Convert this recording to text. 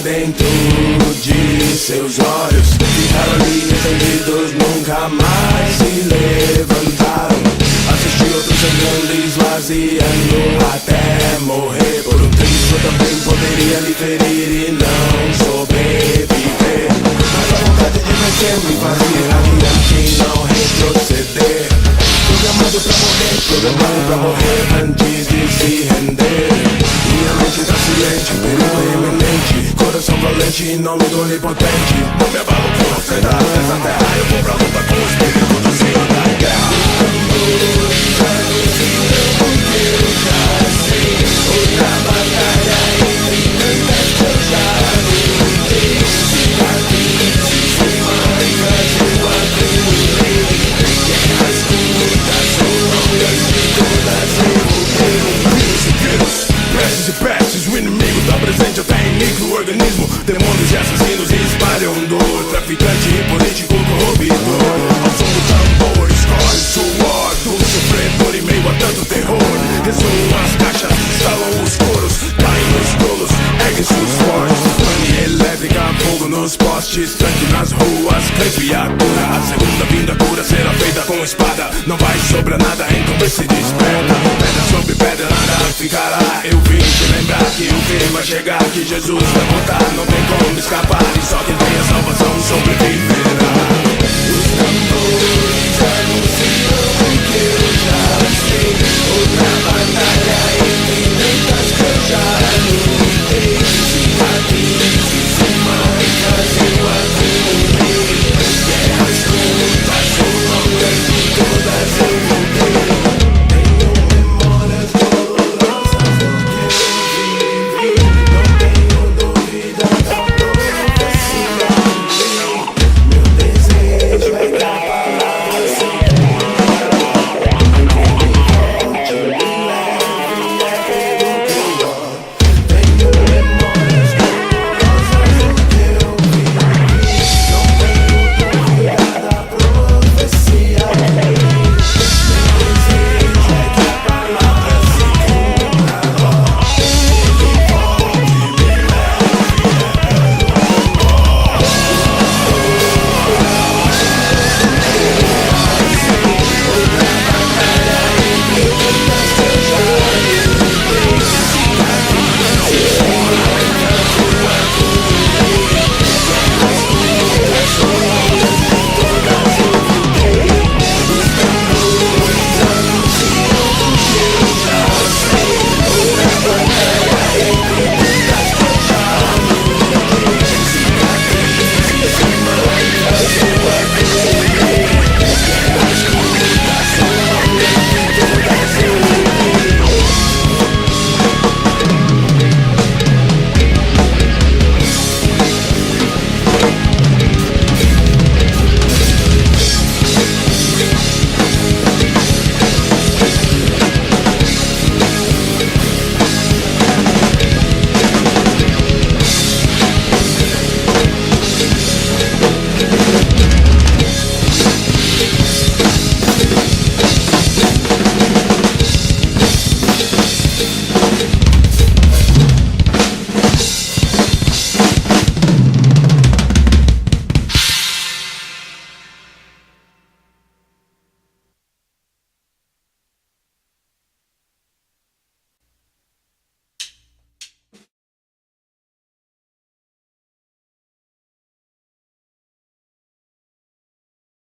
dentro de seus olhos. Ficaram ali entendidos, nunca mais se levantaram. Assisti outros chegando, esvaziando até morrer. Por um triunfo também poderia lhe ferir e não sobreviver. Mas a vontade de vencer me fazia adiante e não retroceder. Programado pra morrer antes de se render. Minha mente tá ciente, perigo iminente. Coração valente e nome do onipotente. Não me abalo com a fredada dessa terra. Eu vou pra luta com o espírito do Senhor da guerra. Tambores anunciam o que eu já sei. Outra batalha entre tantas que eu já lutei. Cicatrizes e marcas eu acumulei. Guerras curtas ou longas de todas eu lutei. Prestes e pestes, o inimigo tá presente até em micro-organismo. Demônios e assassinos espalham dor. Traficante e político corruptor. Ao som do tambor escorre suor do sofredor em meio a tanto terror. Ressoam as caixas, estalam os coros, caem os tolos, erguem seus fortes. Pane elétrica, fogo nos postes, tranque nas ruas, crepe a cura. A segunda vinda cura será feita com espada. Não vai sobrar nada, então vê se desperta. Pedra sobre pedra, nada ficará. Eu vim te lembrar que o fim vai chegar, que Jesus vai voltar, não tem como escapar. E só quem tem a salvação sobreviverá. Os tambores anunciam o que eu já sei. Outra